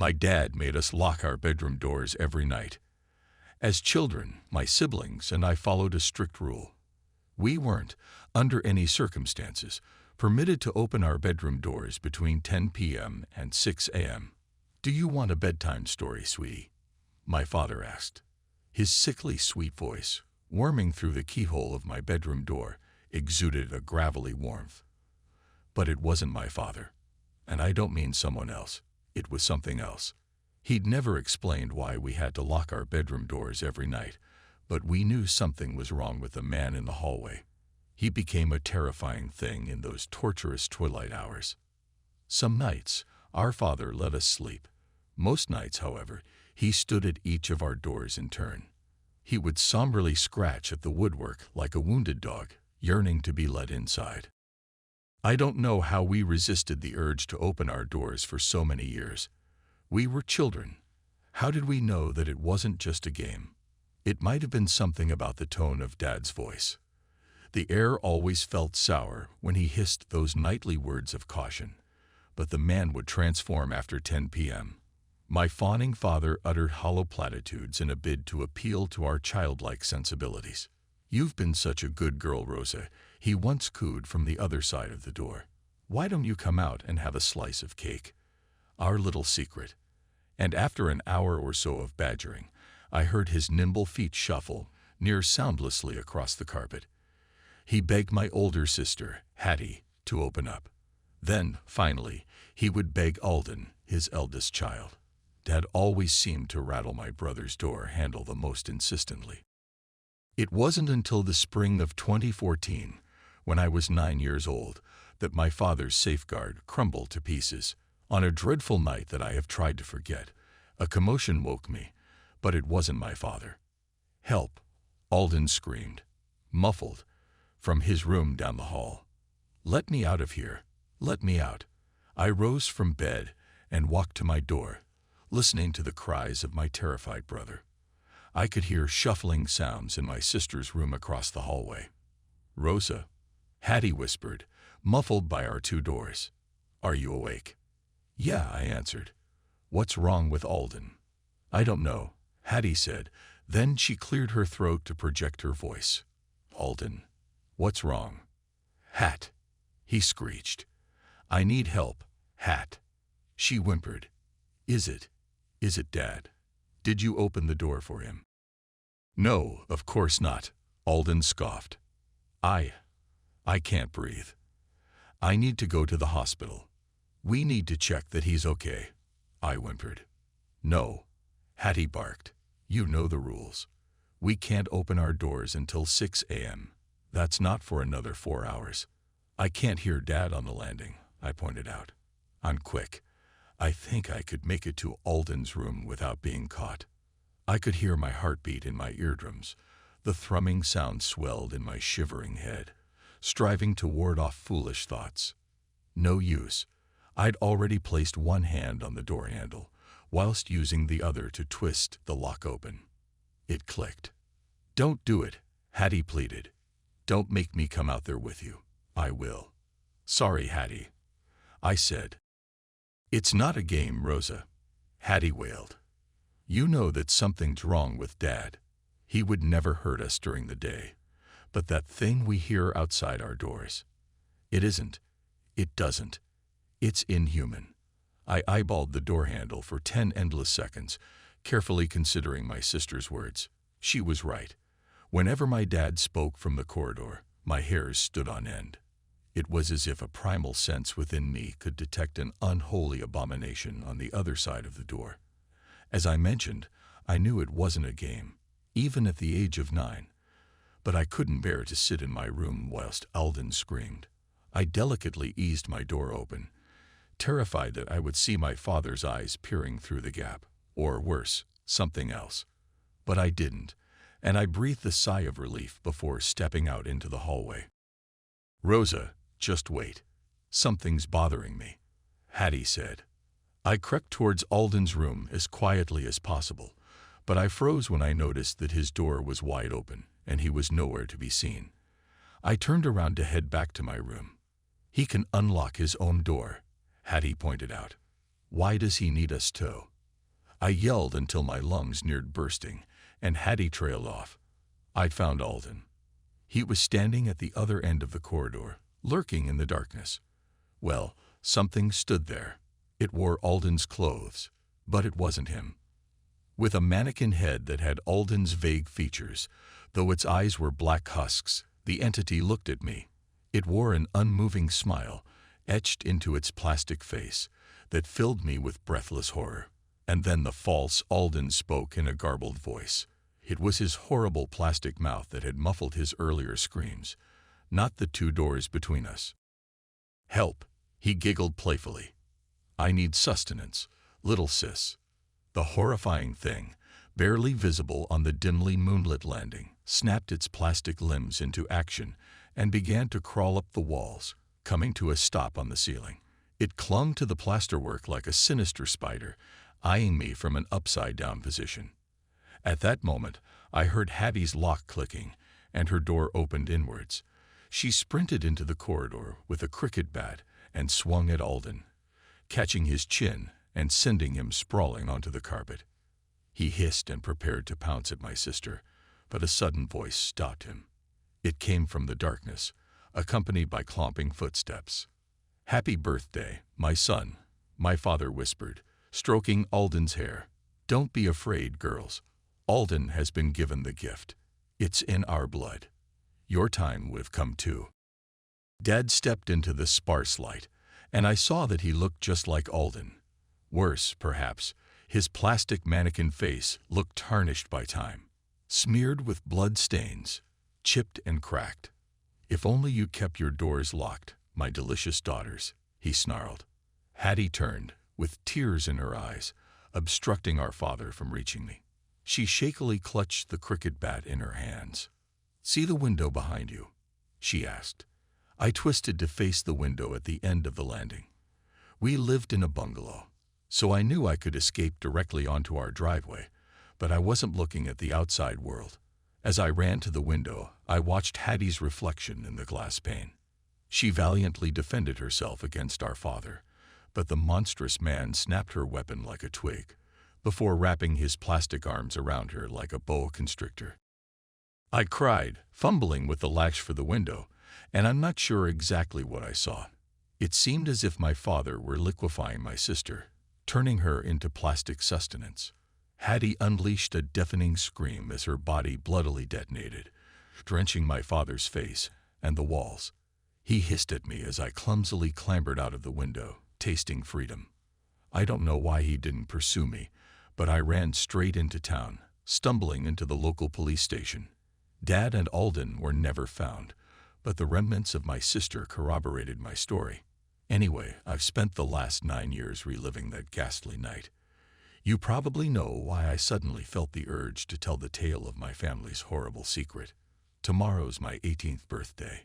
My dad made us lock our bedroom doors every night. As children, my siblings and I followed a strict rule. We weren't, under any circumstances, permitted to open our bedroom doors between 10 p.m. and 6 a.m. "Do you want a bedtime story, sweetie?" my father asked. His sickly sweet voice, worming through the keyhole of my bedroom door, exuded a gravelly warmth. But it wasn't my father. And I don't mean someone else. It was something else. He'd never explained why we had to lock our bedroom doors every night, but we knew something was wrong with the man in the hallway. He became a terrifying thing in those torturous twilight hours. Some nights, our father let us sleep. Most nights, however, he stood at each of our doors in turn. He would somberly scratch at the woodwork like a wounded dog, yearning to be let inside. I don't know how we resisted the urge to open our doors for so many years. We were children. How did we know that it wasn't just a game? It might have been something about the tone of Dad's voice. The air always felt sour when he hissed those nightly words of caution, but the man would transform after 10 p.m. My fawning father uttered hollow platitudes in a bid to appeal to our childlike sensibilities. "You've been such a good girl, Rosa," he once cooed from the other side of the door. "Why don't you come out and have a slice of cake?" Our little secret. And after an hour or so of badgering, I heard his nimble feet shuffle near soundlessly across the carpet. He begged my older sister, Hattie, to open up. Then, finally, he would beg Alden, his eldest child. Dad always seemed to rattle my brother's door handle the most insistently. It wasn't until the spring of 2014, when I was 9 years old, that my father's safeguard crumbled to pieces. On a dreadful night that I have tried to forget, a commotion woke me, but it wasn't my father. "Help!" Alden screamed, muffled, from his room down the hall. "Let me out of here! Let me out!" I rose from bed and walked to my door, listening to the cries of my terrified brother. I could hear shuffling sounds in my sister's room across the hallway. "Rosa," Hattie whispered, muffled by our 2 doors. "Are you awake?" "Yeah," I answered. "What's wrong with Alden?" "I don't know," Hattie said. Then she cleared her throat to project her voice. "Alden, what's wrong?" "Hat," he screeched. "I need help, Hat." She whimpered. Is it Dad? Did you open the door for him?" "No, of course not," Alden scoffed. I can't breathe. I need to go to the hospital. We need to check that he's okay," I whimpered. "No," Hattie barked. "You know the rules. We can't open our doors until 6 a.m. That's not for another 4 hours. I can't hear Dad on the landing," I pointed out. "I'm quick. I think I could make it to Alden's room without being caught." I could hear my heartbeat in my eardrums. The thrumming sound swelled in my shivering head, striving to ward off foolish thoughts. No use. I'd already placed one hand on the door handle, whilst using the other to twist the lock open. It clicked. "Don't do it," Hattie pleaded. "Don't make me come out there with you." "I will." "Sorry, Hattie," I said. "It's not a game, Rosa," Hattie wailed. "You know that something's wrong with Dad. He would never hurt us during the day. But that thing we hear outside our doors, it isn't. It doesn't. It's inhuman." I eyeballed the door handle for 10 endless seconds, carefully considering my sister's words. She was right. Whenever my dad spoke from the corridor, my hairs stood on end. It was as if a primal sense within me could detect an unholy abomination on the other side of the door. As I mentioned, I knew it wasn't a game, even at the age of 9. But I couldn't bear to sit in my room whilst Alden screamed. I delicately eased my door open, terrified that I would see my father's eyes peering through the gap, or worse, something else. But I didn't, and I breathed a sigh of relief before stepping out into the hallway. "Rosa, just wait. Something's bothering me," Hattie said. I crept towards Alden's room as quietly as possible, but I froze when I noticed that his door was wide open and he was nowhere to be seen. I turned around to head back to my room. "He can unlock his own door," Hattie pointed out. "Why does he need us to?" I yelled until my lungs neared bursting, and Hattie trailed off. I'd found Alden. He was standing at the other end of the corridor, lurking in the darkness. Well, something stood there. It wore Alden's clothes, but it wasn't him. With a mannequin head that had Alden's vague features, though its eyes were black husks, the entity looked at me. It wore an unmoving smile, etched into its plastic face, that filled me with breathless horror. And then the false Alden spoke in a garbled voice. It was his horrible plastic mouth that had muffled his earlier screams, not the 2 doors between us. "Help," he giggled playfully. "I need sustenance, little sis." The horrifying thing, barely visible on the dimly moonlit landing, snapped its plastic limbs into action and began to crawl up the walls, coming to a stop on the ceiling. It clung to the plasterwork like a sinister spider, eyeing me from an upside-down position. At that moment, I heard Hattie's lock clicking, and her door opened inwards. She sprinted into the corridor with a cricket bat and swung at Alden, catching his chin and sending him sprawling onto the carpet. He hissed and prepared to pounce at my sister, but a sudden voice stopped him. It came from the darkness, accompanied by clomping footsteps. "Happy birthday, my son," my father whispered, stroking Alden's hair. "Don't be afraid, girls. Alden has been given the gift. It's in our blood. Your time would have come too." Dad stepped into the sparse light, and I saw that he looked just like Alden. Worse, perhaps, his plastic mannequin face looked tarnished by time, smeared with blood stains, chipped and cracked. "If only you kept your doors locked, my delicious daughters," he snarled. Hattie turned, with tears in her eyes, obstructing our father from reaching me. She shakily clutched the cricket bat in her hands. "See the window behind you?" she asked. I twisted to face the window at the end of the landing. We lived in a bungalow, so I knew I could escape directly onto our driveway, but I wasn't looking at the outside world. As I ran to the window, I watched Hattie's reflection in the glass pane. She valiantly defended herself against our father, but the monstrous man snapped her weapon like a twig, before wrapping his plastic arms around her like a boa constrictor. I cried, fumbling with the latch for the window, and I'm not sure exactly what I saw. It seemed as if my father were liquefying my sister, turning her into plastic sustenance. Hattie unleashed a deafening scream as her body bloodily detonated, drenching my father's face and the walls. He hissed at me as I clumsily clambered out of the window, tasting freedom. I don't know why he didn't pursue me, but I ran straight into town, stumbling into the local police station. Dad and Alden were never found, but the remnants of my sister corroborated my story. Anyway, I've spent the last 9 years reliving that ghastly night. You probably know why I suddenly felt the urge to tell the tale of my family's horrible secret. Tomorrow's my 18th birthday.